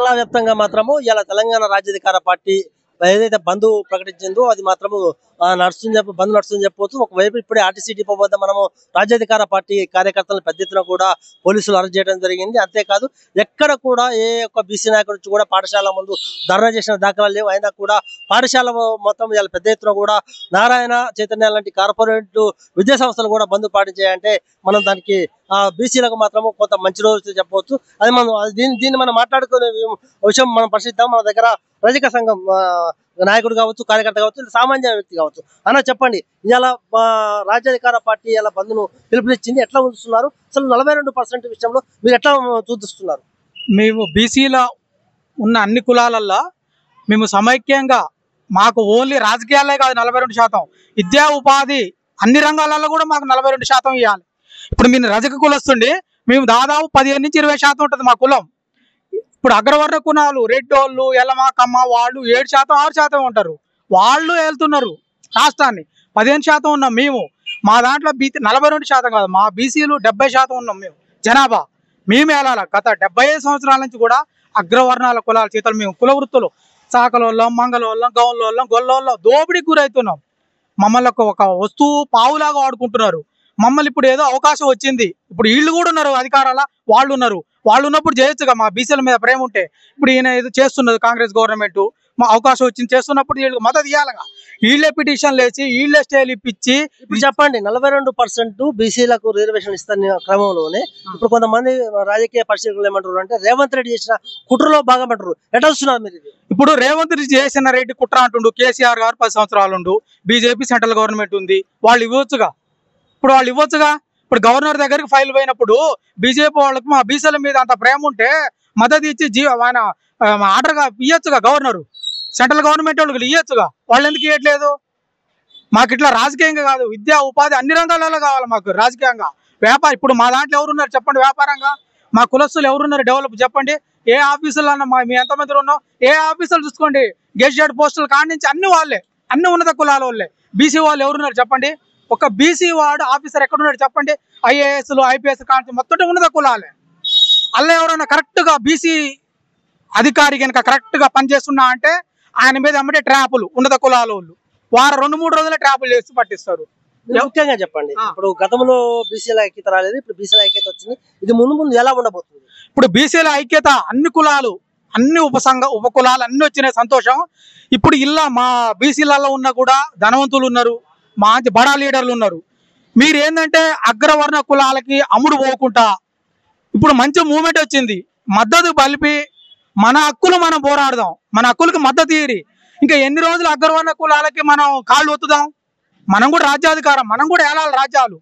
జిల్లా వ్యాప్తంగా మాత్రము ఇలా తెలంగాణ రాజ్యాధికార పార్టీ ఏదైతే బంద్ ప్రకటించిందో అది మాత్రము బంద్ నడుస్తుందని చెప్పవచ్చు. ఒకవైపు ఇప్పుడే ఆర్టీసీ డిపో వద్ద మనము రాజ్యాధికార పార్టీ కార్యకర్తలను పెద్ద ఎత్తున కూడా పోలీసులు అరెస్ట్ చేయడం జరిగింది. అంతేకాదు ఎక్కడ కూడా ఏ ఒక్క బీసీ నాయకుడి నుంచి కూడా పాఠశాల ముందు ధర్నా చేసిన దాఖలాలు లేవు. అయినా కూడా పాఠశాల మొత్తం ఇలా పెద్ద ఎత్తున కూడా నారాయణ చైతన్య లాంటి కార్పొరేట్ విద్యా సంస్థలు కూడా బంద్ పాటించాయంటే మనం దానికి బీసీలకు మాత్రము కొంత మంచి రోజు చెప్పవచ్చు. అది మనం దీన్ని మనం మాట్లాడుకునే విషయం మనం పరిశీలిద్దాం. మన దగ్గర రజక సంఘం నాయకుడు కావచ్చు, కార్యకర్త కావచ్చు, సామాన్య వ్యక్తి కావచ్చు. అన్న చెప్పండి, ఇలా రాజ్యాధికార పార్టీ ఇలా బంద్ను పిలుపునిచ్చింది, ఎట్లా చూస్తున్నారు? అసలు 42% విషయంలో మీరు ఎట్లా చూస్తున్నారు? మేము బీసీలో ఉన్న అన్ని కులాలల్లో మేము సమైక్యంగా మాకు ఓన్లీ రాజకీయాలే కాదు 42%, విద్యా ఉపాధి అన్ని రంగాలలో కూడా మాకు 42% ఇవ్వాలి. ఇప్పుడు మీరు రజక కులస్తుండి మేము దాదాపు 15 నుంచి 20% ఉంటుంది మా కులం. ఇప్పుడు అగ్రవర్ణ కులాలు రెడ్డోళ్ళు, ఎలమ, కమ్మ వాళ్ళు 7%, 6% ఉంటారు. వాళ్ళు వెళ్తున్నారు రాష్ట్రాన్ని. 15% ఉన్నాం మేము. మా దాంట్లో 42% కాదు, మా బీసీలు 70% ఉన్నాం మేము జనాభా. మేము వెళ్ళాలి. గత 75 సంవత్సరాల నుంచి కూడా అగ్రవర్ణాల కులాల చేతులు మేము కుల వృత్తులు చాకలోళ్ళం, మంగళోళ్ళం, గౌన్లోళ్ళం, గొల్లోళ్ళం దోపిడీకి గురవుతున్నాం. మమ్మల్ని ఒక వస్తువు పావులాగా వాడుకుంటున్నారు. మమ్మల్ని ఇప్పుడు ఏదో అవకాశం వచ్చింది, ఇప్పుడు వీళ్ళు కూడా ఉన్నారు అధికారాల, వాళ్ళు ఉన్నారు. వాళ్ళు ఉన్నప్పుడు చేయొచ్చుగా, మా బీసీల మీద ప్రేమ ఉంటే. ఇప్పుడు ఈయన ఏదో చేస్తున్నది కాంగ్రెస్ గవర్నమెంట్, మా అవకాశం వచ్చింది చేస్తున్నప్పుడు వీళ్ళకి మద్దతు ఇవ్వాలిగా. వీళ్ళే పిటిషన్లు వేసి వీళ్ళే స్టేలు ఇప్పించి. ఇప్పుడు చెప్పండి, 42% బీసీలకు రిజర్వేషన్ ఇస్తున్న క్రమంలోనే ఇప్పుడు కొంతమంది రాజకీయ పరిశీలకులు ఏమంటారు అంటే రేవంత్ రెడ్డి చేసిన కుట్రలో భాగమంటారు. ఎట్లా చూస్తున్నారు మీరు? ఇప్పుడు రేవంత్ రెడ్డి చేసిన రెడ్డి కుట్ర అంటుండు. కేసీఆర్ గారు 10 సంవత్సరాలు ఉండు, బీజేపీ సెంట్రల్ గవర్నమెంట్ ఉంది, వాళ్ళు ఇవ్వచ్చుగా. ఇప్పుడు వాళ్ళు ఇవ్వచ్చుగా. ఇప్పుడు గవర్నర్ దగ్గరికి ఫైల్ పోయినప్పుడు బీజేపీ వాళ్ళకి మా బీసీల మీద అంత ప్రేమ ఉంటే మద్దతు ఇచ్చి ఆయన ఆర్డర్గా ఇవ్వచ్చుగా. గవర్నరు సెంట్రల్ గవర్నమెంట్ వాళ్ళకి ఇవ్వచ్చుగా. వాళ్ళు ఎందుకు ఇవ్వట్లేదు? మాకు ఇట్లా రాజకీయంగా కాదు, విద్యా ఉపాధి అన్ని రంగాలలో కావాలి మాకు. రాజకీయంగా వ్యాపారం, ఇప్పుడు మా దాంట్లో ఎవరున్నారు చెప్పండి? వ్యాపారంగా మా కులస్తులు ఎవరున్నారు డెవలప్ చెప్పండి? ఏ ఆఫీసులు అన్న మేము ఎంతమంది ఉన్నాం? ఏ ఆఫీసులు చూసుకోండి, గెజిటెడ్ పోస్టులు కాడి నుంచి అన్ని వాళ్ళే, అన్ని ఉన్నత కులాల వాళ్ళే. బీసీ వాళ్ళు ఎవరున్నారు చెప్పండి? ఒక బీసీ వాడు ఆఫీసర్ ఎక్కడున్నాడు చెప్పండి? ఐఏఎస్లు, ఐపీఎస్ కాంతి మొత్తం ఉన్నత కులాలే. అలా ఎవరైనా కరెక్ట్గా బీసీ అధికారి కనుక కరెక్ట్గా పనిచేస్తున్నా అంటే ఆయన మీద అమ్మటే ట్రాపులు ఉన్నత కులాల వాళ్ళు 2-3 రోజులే ట్రాపులు చేసి పట్టిస్తారు. ముఖ్యంగా చెప్పండి, ఇప్పుడు గతంలో బీసీల ఐక్యత రాలేదు, ఇప్పుడు బీసీల ఐక్యత వచ్చింది. ఇది ముందు ఎలా ఉండబోతుంది? ఇప్పుడు బీసీల ఐక్యత అన్ని కులాలు, అన్ని ఉప కులాలు అన్ని వచ్చినాయి, సంతోషం. ఇప్పుడు ఇలా మా బీసీలలో ఉన్న కూడా ధనవంతులు ఉన్నారు, మంచి బడా లీడర్లు ఉన్నారు. మీరు ఏంటంటే అగ్రవర్ణ కులాలకి అమ్ముడు పోకుండా ఇప్పుడు మంచి మూమెంట్ వచ్చింది. మద్దతు కలిపి మన హక్కులు మనం పోరాడదాం, మన హక్కులకి మద్దతు ఇయ్యి. ఇంకా ఎన్ని రోజులు అగ్రవర్ణ కులాలకి మనం కాళ్ళు ఒత్తుదాం? మనం కూడా రాజ్యాధికారం, మనం కూడా ఏలాలి రాజ్యాలు.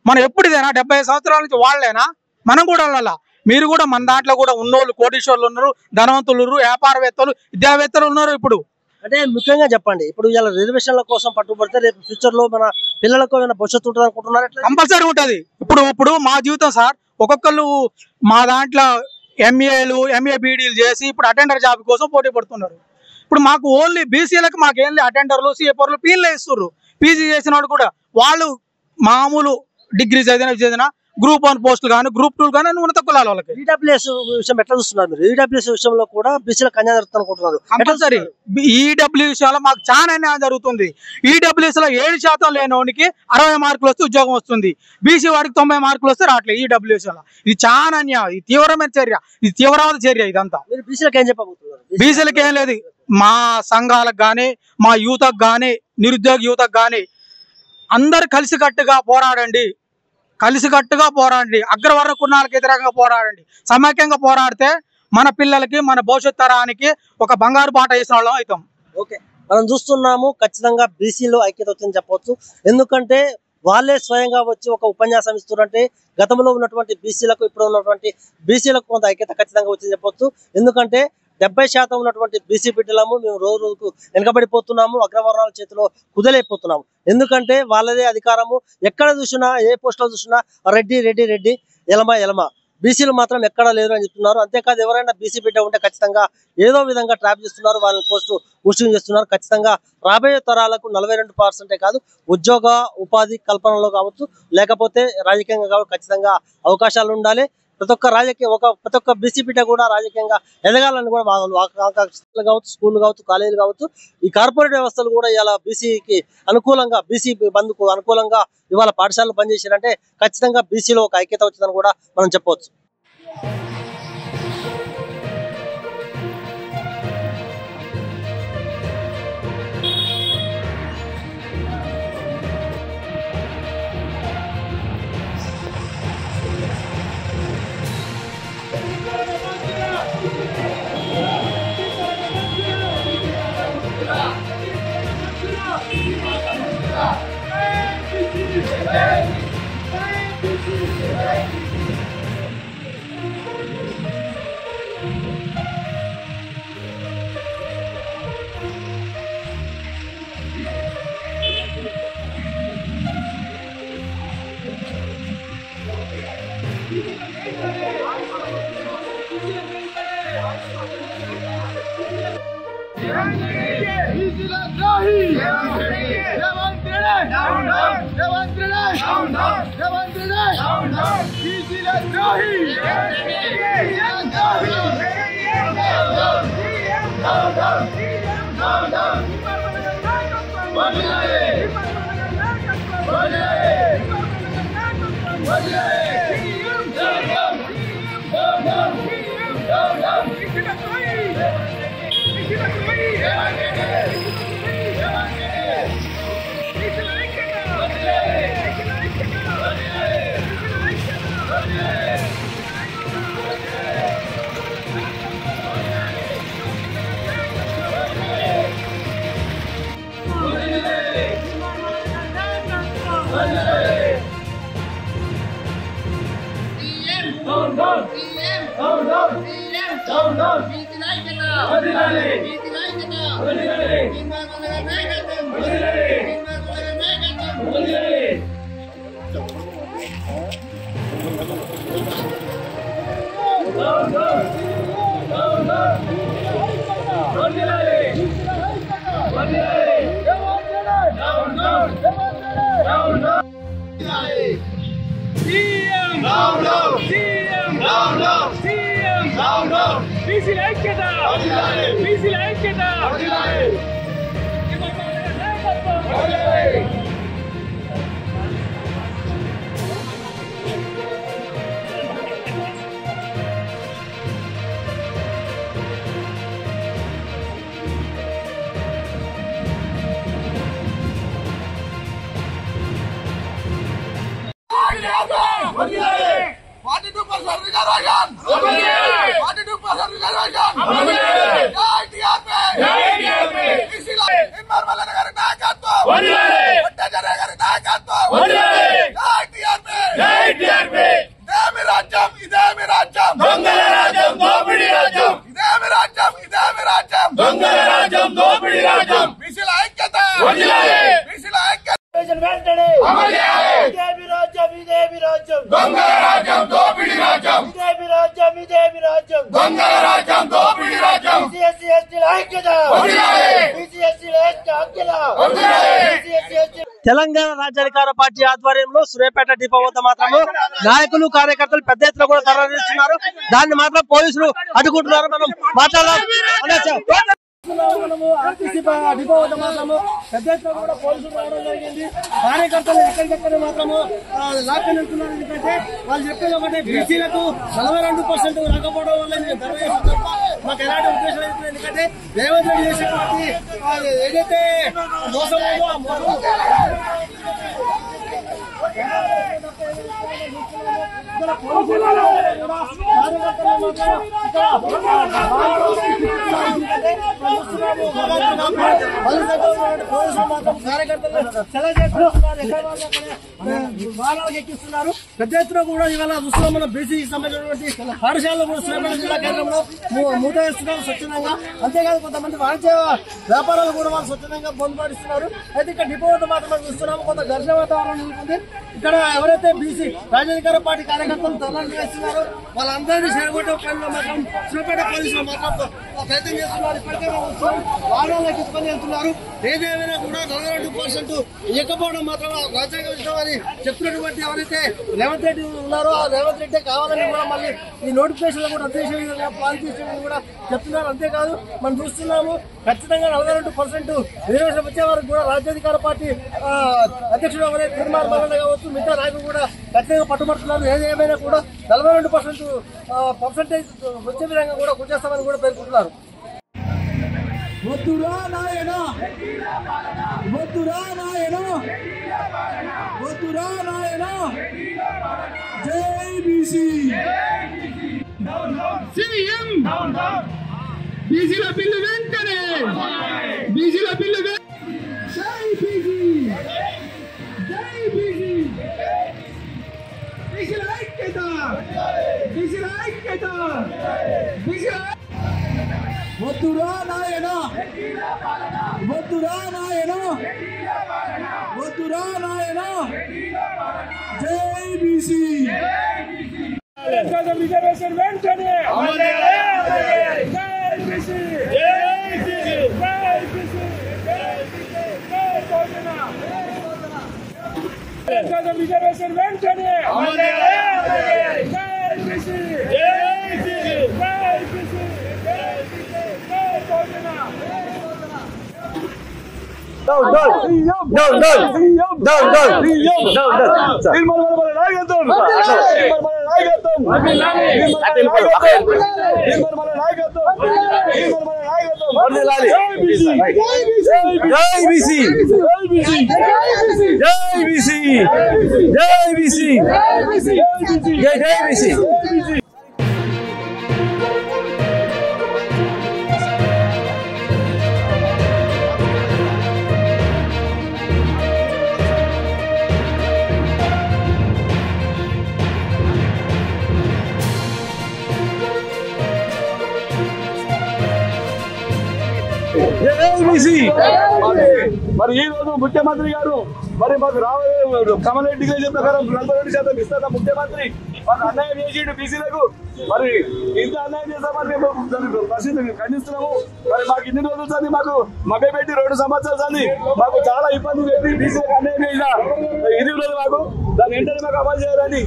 మనం ఎప్పుడుదేనా 75 సంవత్సరాల నుంచి వాళ్ళేనా? మనం కూడా వెళ్ళాలా. మీరు కూడా మన దాంట్లో కూడా ఉన్నోళ్ళు, కోటీశ్వర్లు ఉన్నారు, ధనవంతులు ఉన్నారు, వ్యాపారవేత్తలు, విద్యావేత్తలు ఉన్నారు. ఇప్పుడు అంటే ముఖ్యంగా చెప్పండి, ఇప్పుడు ఇలా రిజర్వేషన్ల కోసం పట్టుబడితే రేపు ఫ్యూచర్ లో మన పిల్లలకు ఏమైనా భవిష్యత్తు ఉంటుంది అనుకుంటున్నారు? కంపల్సరీ ఉంటుంది. ఇప్పుడు మా జీవితం సార్, ఒక్కొక్కళ్ళు మా దాంట్లో ఎంఏలు, ఎంఏ బీడీలు చేసి ఇప్పుడు అటెండర్ జాబ్ కోసం పోటీ పడుతున్నారు. ఇప్పుడు మాకు ఓన్లీ బీసీలకు మాకేం అటెండర్లు, సిఏపర్లు, పీన్లు ఇస్తున్నారు. పీజీ చేసిన వాళ్ళు కూడా వాళ్ళు మామూలు డిగ్రీ చదివిన గ్రూప్ 1 పోస్టులు కానీ, గ్రూప్ 2 కానీ ఉన్నత కులాల వాళ్ళకి. ఈడబ్ల్యూఎస్ విషయం ఎట్లా చూస్తున్నారు మీరు? ఈడబ్ల్యూఎస్ విషయంలో కూడా బీసీలకు అన్యాయం జరుగుతుంది అనుకుంటున్నారు? కంపల్సరీ ఈడబ్ల్యూఎస్ లో మాకు చాలా అన్యాయం జరుగుతుంది. ఈడబ్ల్యూఎస్ లో 7% లేనివాడికి 60 మార్కులు వస్తే ఉద్యోగం వస్తుంది, బీసీ వాడికి 90 మార్కులు వస్తే రావట్లేదు ఈడబ్ల్యూఎస్ లో. ఇది చాలా అన్యాయం, ఇది తీవ్రమైన చర్య, ఇది తీవ్రవాద చర్య ఇదంతా. మీరు బీసీలకు ఏం చెప్పబోతున్నారు? బీసీలకు ఏం లేదు, మా సంఘాలకు కానీ, మా యువతకు కానీ, నిరుద్యోగ యువతకు కానీ అందరు కలిసికట్టుగా పోరాడండి, కలిసికట్టుగా పోరాడండి. అగ్రవర్ణ కులాలకు వ్యతిరేకంగా పోరాడండి. సమైక్యంగా పోరాడితే మన పిల్లలకి, మన భవిష్యత్ తరానికి ఒక బంగారు బాట వేసిన వాళ్ళం అవుతాం. ఓకే, మనం చూస్తున్నాము ఖచ్చితంగా బీసీలో ఐక్యత వచ్చిందని చెప్పవచ్చు. ఎందుకంటే వాళ్ళే స్వయంగా వచ్చి ఒక ఉపన్యాసం ఇస్తున్నారంటే గతంలో ఉన్నటువంటి బీసీలకు ఇప్పుడు ఉన్నటువంటి బీసీలకు కొంత ఐక్యత ఖచ్చితంగా వచ్చిందని చెప్పవచ్చు. ఎందుకంటే 70% ఉన్నటువంటి బీసీ బిడ్డలము మేము రోజు రోజుకు వెనకబడిపోతున్నాము, అగ్రవర్ణాల చేతిలో కుదలైపోతున్నాము. ఎందుకంటే వాళ్ళదే అధికారము, ఎక్కడ చూసినా ఏ పోస్టులో చూసినా రెడ్డి రెడ్డి రెడ్డి, ఎలమ ఎలమ, బీసీలు మాత్రం ఎక్కడా లేరు అని చెప్తున్నారు. అంతేకాదు ఎవరైనా బీసీ బిడ్డ ఉంటే ఖచ్చితంగా ఏదో విధంగా ట్రాప్ చేస్తున్నారు, వాళ్ళని పోస్టు పోస్టింగ్ చేస్తున్నారు. ఖచ్చితంగా రాబోయే తరాలకు 42% కాదు, ఉద్యోగ ఉపాధి కల్పనలో కావచ్చు, లేకపోతే రాజకీయంగా కావచ్చు, ఖచ్చితంగా అవకాశాలు ఉండాలి. ప్రతి ఒక్క బీసీ బిడ్డ కూడా రాజకీయంగా ఎదగాలని కూడా వాళ్ళు ఆకాంక్షలు కావచ్చు, స్కూల్ కావచ్చు, కాలేజీలు కావచ్చు, ఈ కార్పొరేట్ వ్యవస్థలు కూడా ఇలా బీసీకి అనుకూలంగా, బీసీ బంధుకు అనుకూలంగా ఇవాళ పాఠశాలలు పనిచేసారంటే ఖచ్చితంగా బీసీలో ఒక ఐక్యత వచ్చిందని కూడా మనం చెప్పవచ్చు. తెలంగాణ రాజ్యాధికార పార్టీ ఆధ్వర్యంలో సూర్యాపేట డిపో వద్ద మాత్రము నాయకులు కార్యకర్తలు పెద్ద ఎత్తున కూడా తరలిస్తున్నారు. దాన్ని మాత్రం పోలీసులు అడ్డుకుంటున్నారు. మనం మాట్లాడదాం. డిపో వద్ద మాత్రము పెద్ద ఎత్తున కూడా పోలీసులు రావడం జరిగింది. కార్యకర్తలు ఎక్కడికెక్కడ మాత్రము లాక్కొని వెళ్తున్నారు. ఎందుకంటే వాళ్ళు చెప్పేది ఒకటే, బీసీలకు 42% రాకపోవడం వల్ల మాకు ఎలాంటి ఉద్దేశం అవుతుంది. ఎందుకంటే రేవంత్ రెడ్డి చేసేటువంటి ఏదైతే మోసం ఉందో ఆ మోసం ఎక్కిస్తున్నారు. పెద్ద ఎత్తున కూడా ఇవాళ చూస్తున్నాం. మన బీసీకి సంబంధించినటువంటి పాఠశాలలో కూడా సూర్యాపేట జిల్లా కేంద్రంలో మూతవేస్తున్నారు స్వచ్ఛందంగా. అంతేకాదు కొంతమంది వాణిజ్య వ్యాపారాలు కూడా వాళ్ళు స్వచ్ఛందంగా పొందుపరుస్తున్నారు. అయితే ఇక్కడ డిపో వద్ద మాత్రం చూస్తున్నాము కొంత ఘర్షణ వాతావరణం ఉంటుంది. ఇక్కడ ఎవరైతే బీసీ రాజ్యాధికార పార్టీ కార్యకర్తలు తరలి వేస్తున్నారు. వాళ్ళందరినీ చెడగొట్టే పనిలో మాత్రం సూపేట పోలీసులు మాత్రం ప్రయత్నం చేస్తున్నారు. ఇప్పటికే వాహనాలకు తీసుకొని వెళ్తున్నారు. ఏదేమైనా కూడా 42% ఇవ్వకపోవడం మాత్రం రాజ్యాంగ విషయం అని చెప్తున్నటువంటి ఎవరైతే రేవంత్ రెడ్డి ఉన్నారో ఆ రేవంత్ రెడ్డి కావాలని కూడా మళ్ళీ ఈ నోటిఫికేషన్ కూడా అధ్యక్ష విధంగా ప్లాన్ చేసేది కూడా చెప్తున్నారు. అంతేకాదు మనం చూస్తున్నాము ఖచ్చితంగా 42% రిజర్వేషన్ వచ్చే వరకు కూడా రాజ్యాధికార పార్టీ అధ్యక్షుడు ఎవరైతే తీర్మానం మల్లన్న కావచ్చు మిగతా నాయకులు కూడా ఖచ్చితంగా పట్టుబడుతున్నారు. ఏదేమైనా కూడా 42% వచ్చే విధంగా కూడా కూర్చేస్తామని కూడా పేర్కొంటున్నారు. వద్దురా నాయన వద్దురా నాయన వద్దురా నాయన జై బీసీ సీఎం బీసీల బిల్లు వెంటనే బీసీల బిల్లు జై బీసీ జై బీసీ బీసీల ఐక్యత బీసీల ఐక్యత బీసీల వద్దురా నాయన వద్దురా నాయన వద్దురా నాయన జై బీసీ రిజర్వేషన్ వెంటనే జై బీసీ జై బీసీ జై బీసీ రిజర్వేషన్ వెంటనే జై బీసీ జై బీసీ జై బీసీ Down. మరి ఈ రోజు ముఖ్యమంత్రి గారు మరి మాకు రాబోయే కమల్ డిగ్రీ ప్రకారం 42% ఇస్తున్న ముఖ్యమంత్రి మాకు అన్యాయం చేసిండు బీసీలకు. మరి ఇంత అన్యాయం చేస్తామని మేము ప్రశ్న ఖండిస్తున్నాము. మరి మాకు ఇన్ని రోజులు చదివి మాకు మభ్యపెట్టి 2 సంవత్సరాలు చదివి మాకు చాలా ఇబ్బంది పెట్టి బీసీలకు అన్యాయం చేసిన ఇది లేదు. మాకు దాని వెంటనే మాకు అమలు చేయాలని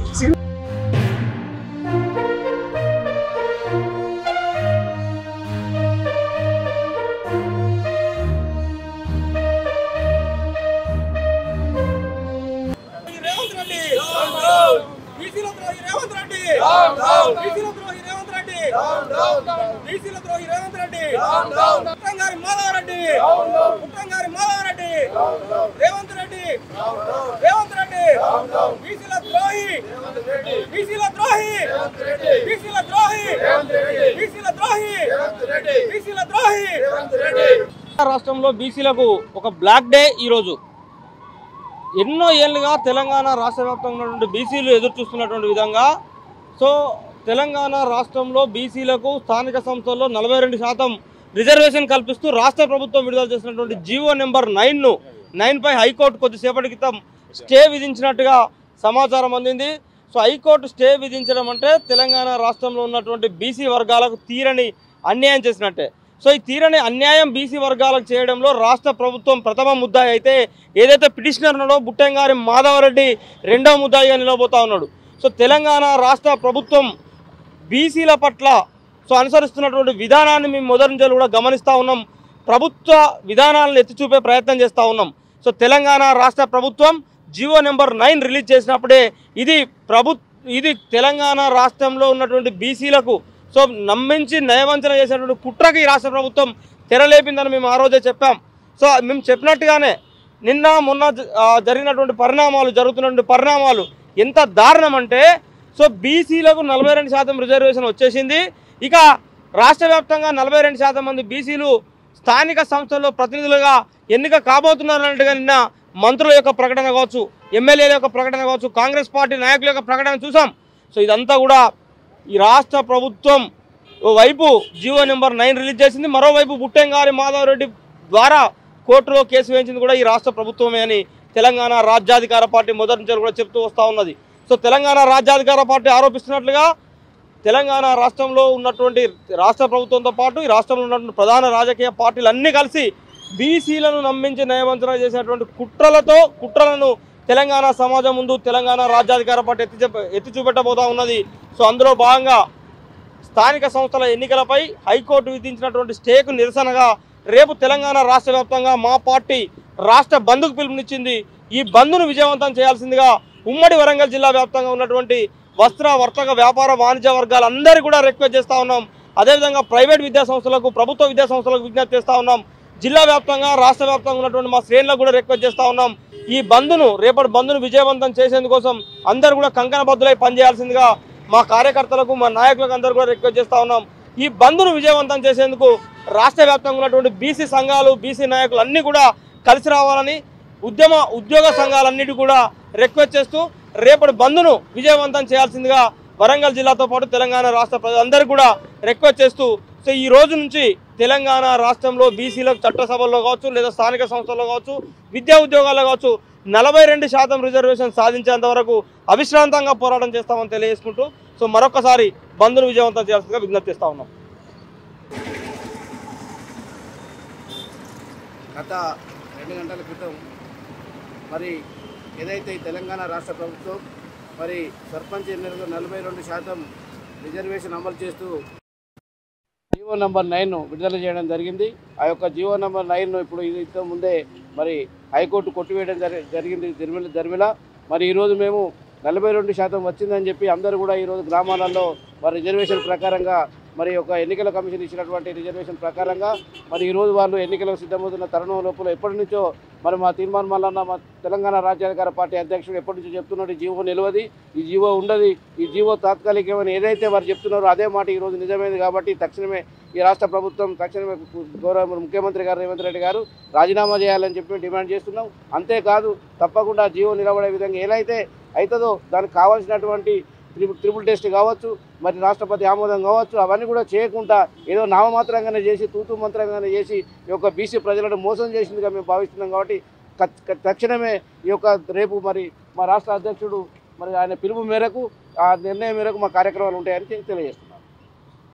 రాష్ట్రంలో బీసీలకు ఒక బ్లాక్ డే ఈరోజు. ఎన్నో ఏళ్ళుగా తెలంగాణ రాష్ట్ర వ్యాప్తంగా ఉన్నటువంటి బీసీలు ఎదురు చూస్తున్నటువంటి విధంగా తెలంగాణ రాష్ట్రంలో బీసీలకు స్థానిక సంస్థల్లో 42% రిజర్వేషన్ కల్పిస్తూ రాష్ట్ర ప్రభుత్వం విడుదల చేసినటువంటి జీవో నెంబర్ 9పై హైకోర్టు కొద్దిసేపటి క్రితం స్టే విధించినట్టుగా సమాచారం అందింది. హైకోర్టు స్టే విధించడం అంటే తెలంగాణ రాష్ట్రంలో ఉన్నటువంటి బీసీ వర్గాలకు తీరని అన్యాయం చేసినట్టే. ఈ తీరని అన్యాయం బీసీ వర్గాలకు చేయడంలో రాష్ట్ర ప్రభుత్వం ప్రథమ ముద్దాయి అయితే, ఏదైతే పిటిషనర్ ఉన్నాడో బుట్టంగారి మాధవరెడ్డి రెండవ ముద్దాయిగా నిలబోతా ఉన్నాడు. తెలంగాణ రాష్ట్ర ప్రభుత్వం బీసీల పట్ల అనుసరిస్తున్నటువంటి విధానాన్ని మేము మొదటి నుంచి కూడా గమనిస్తూ ఉన్నాం. ప్రభుత్వ విధానాలను ఎత్తి చూపే ప్రయత్నం చేస్తూ ఉన్నాం. తెలంగాణ రాష్ట్ర ప్రభుత్వం జీవో నెంబర్ 9 రిలీజ్ చేసినప్పుడే ఇది తెలంగాణ రాష్ట్రంలో ఉన్నటువంటి బీసీలకు నమ్మించి నయవంచన చేసినటువంటి కుట్రకి రాష్ట్ర ప్రభుత్వం తెరలేపిందని మేము ఆ రోజే చెప్పాం. మేము చెప్పినట్టుగానే నిన్న మొన్న జరుగుతున్నటువంటి పరిణామాలు ఎంత దారుణం అంటే బీసీలకు 42% రిజర్వేషన్ వచ్చేసింది. ఇక రాష్ట్ర వ్యాప్తంగా 42% మంది బీసీలు స్థానిక సంస్థల్లో ప్రతినిధులుగా ఎన్నిక కాబోతున్నారన్నట్టుగా నిన్న మంత్రుల యొక్క ప్రకటన కావచ్చు, ఎమ్మెల్యేల యొక్క ప్రకటన కావచ్చు, కాంగ్రెస్ పార్టీ నాయకుల యొక్క ప్రకటన చూసాం. ఇదంతా కూడా ఈ రాష్ట్ర ప్రభుత్వం ఓవైపు జీవో నెంబర్ 9 రిలీజ్ చేసింది, మరోవైపు బుట్టంగారి మాధవరెడ్డి ద్వారా కోర్టులో కేసు వేయించింది కూడా ఈ రాష్ట్ర ప్రభుత్వమే అని తెలంగాణ రాజ్యాధికార పార్టీ మొదటి నుంచి కూడా చెప్తూ వస్తూ ఉన్నది. సో తెలంగాణ రాజ్యాధికార పార్టీ ఆరోపిస్తున్నట్లుగా తెలంగాణ రాష్ట్రంలో ఉన్నటువంటి రాష్ట్ర ప్రభుత్వంతో పాటు ఈ రాష్ట్రంలో ఉన్నటువంటి ప్రధాన రాజకీయ పార్టీలు అన్నీ కలిసి బీసీలను నమ్మించి నయవంచన చేసినటువంటి కుట్రలను తెలంగాణ సమాజం ముందు తెలంగాణ రాజ్యాధికార పార్టీ ఎత్తి చూపెట్టబోతా ఉన్నది. సో అందులో భాగంగా స్థానిక సంస్థల ఎన్నికలపై హైకోర్టు విధించినటువంటి స్టేకు నిరసనగా రేపు తెలంగాణ రాష్ట్ర వ్యాప్తంగా మా పార్టీ రాష్ట్ర బంద్కు పిలుపునిచ్చింది. ఈ బంద్ను విజయవంతం చేయాల్సిందిగా ఉమ్మడి వరంగల్ జిల్లా వ్యాప్తంగా ఉన్నటువంటి వస్త్ర వర్తక వ్యాపార వాణిజ్య వర్గాలందరూ కూడా రిక్వెస్ట్ చేస్తూ ఉన్నాం. అదేవిధంగా ప్రైవేట్ విద్యా సంస్థలకు ప్రభుత్వ విద్యా సంస్థలకు విజ్ఞప్తి చేస్తూ ఉన్నాం. జిల్లా వ్యాప్తంగా రాష్ట్ర వ్యాప్తంగా ఉన్నటువంటి మా శ్రేణులకు కూడా రిక్వెస్ట్ చేస్తూ ఉన్నాం. ఈ రేపటి బంద్ను విజయవంతం చేసేందుకోసం అందరూ కూడా కంకణబద్దులై పనిచేయాల్సిందిగా మా కార్యకర్తలకు మా నాయకులకు అందరూ కూడా రిక్వెస్ట్ చేస్తూ ఉన్నాం. ఈ బంద్ను విజయవంతం చేసేందుకు రాష్ట్ర వ్యాప్తంగా ఉన్నటువంటి బీసీ సంఘాలు బీసీ నాయకులు అన్నీ కూడా కలిసి రావాలని ఉద్యోగ సంఘాలన్నిటి కూడా రిక్వెస్ట్ చేస్తూ రేపటి బంద్ను విజయవంతం చేయాల్సిందిగా వరంగల్ జిల్లాతో పాటు తెలంగాణ రాష్ట్ర ప్రజలందరికీ కూడా రిక్వెస్ట్ చేస్తూ సో ఈ రోజు నుంచి తెలంగాణ రాష్ట్రంలో బీసీలకు చట్టసభల్లో కావచ్చు లేదా స్థానిక సంస్థల్లో కావచ్చు విద్యా ఉద్యోగాల్లో కావచ్చు 42% రిజర్వేషన్ సాధించేంత వరకు అవిశ్రాంతంగా పోరాటం చేస్తామని తెలియజేసుకుంటూ సో మరొకసారి బంద్ను విజయవంతం చేయాల్సిందిగా విజ్ఞప్తి చేస్తా ఉన్నాం. గత 2 గంటల క్రితం మరి ఏదైతే తెలంగాణ రాష్ట్ర ప్రభుత్వం మరి సర్పంచ్ ఎన్నికలకు 42% రిజర్వేషన్ అమలు చేస్తూ జీవో నంబర్ 9 విడుదల చేయడం జరిగింది. ఆ యొక్క జీవో నంబర్ 9 ఇప్పుడు ఇంత ముందే మరి హైకోర్టు కొట్టివేయడం జరిగింది ధర్మిల. మరి ఈరోజు మేము 42% వచ్చిందని చెప్పి అందరూ కూడా ఈరోజు గ్రామాలలో మరి రిజర్వేషన్ ప్రకారంగా మరి ఒక ఎన్నికల కమిషన్ ఇచ్చినటువంటి రిజర్వేషన్ ప్రకారంగా మరి ఈరోజు వాళ్ళు ఎన్నికలకు సిద్ధమవుతున్న తరుణం లోపల ఎప్పటి నుంచో మరి మా తీర్మానం మల్లన్న మా తెలంగాణ రాజ్యాధికార పార్టీ అధ్యక్షుడు ఎప్పటి నుంచో చెప్తున్నాడు ఈ జీవో నిలవది, ఈ జీవో ఉండదు, ఈ జీవో తాత్కాలికమని ఏదైతే వారు చెప్తున్నారో అదే మాట ఈరోజు నిజమైంది. కాబట్టి తక్షణమే ఈ రాష్ట్ర ప్రభుత్వం తక్షణమే గౌరవ ముఖ్యమంత్రి గారు రేవంత్ రెడ్డి గారు రాజీనామా చేయాలని చెప్పి డిమాండ్ చేస్తున్నాం. అంతేకాదు తప్పకుండా జీవో నిలబడే విధంగా ఏదైతే అవుతుందో దానికి కావాల్సినటువంటి ట్రిపుల్ టెస్ట్ కావచ్చు మరి రాష్ట్రపతి ఆమోదం కావచ్చు అవన్నీ కూడా చేయకుండా ఏదో నామమాత్రంగానే చేసి తూతూ మంత్రంగానే చేసి ఈ యొక్క బీసీ ప్రజలను మోసం చేసిందిగా మేము భావిస్తున్నాం. కాబట్టి తక్షణమే ఈ యొక్క రేపు మరి మా రాష్ట్ర అధ్యక్షుడు మరి ఆయన పిలుపు మేరకు ఆ నిర్ణయం మేరకు మా కార్యక్రమాలు ఉంటాయని తెలియజేస్తున్నాం.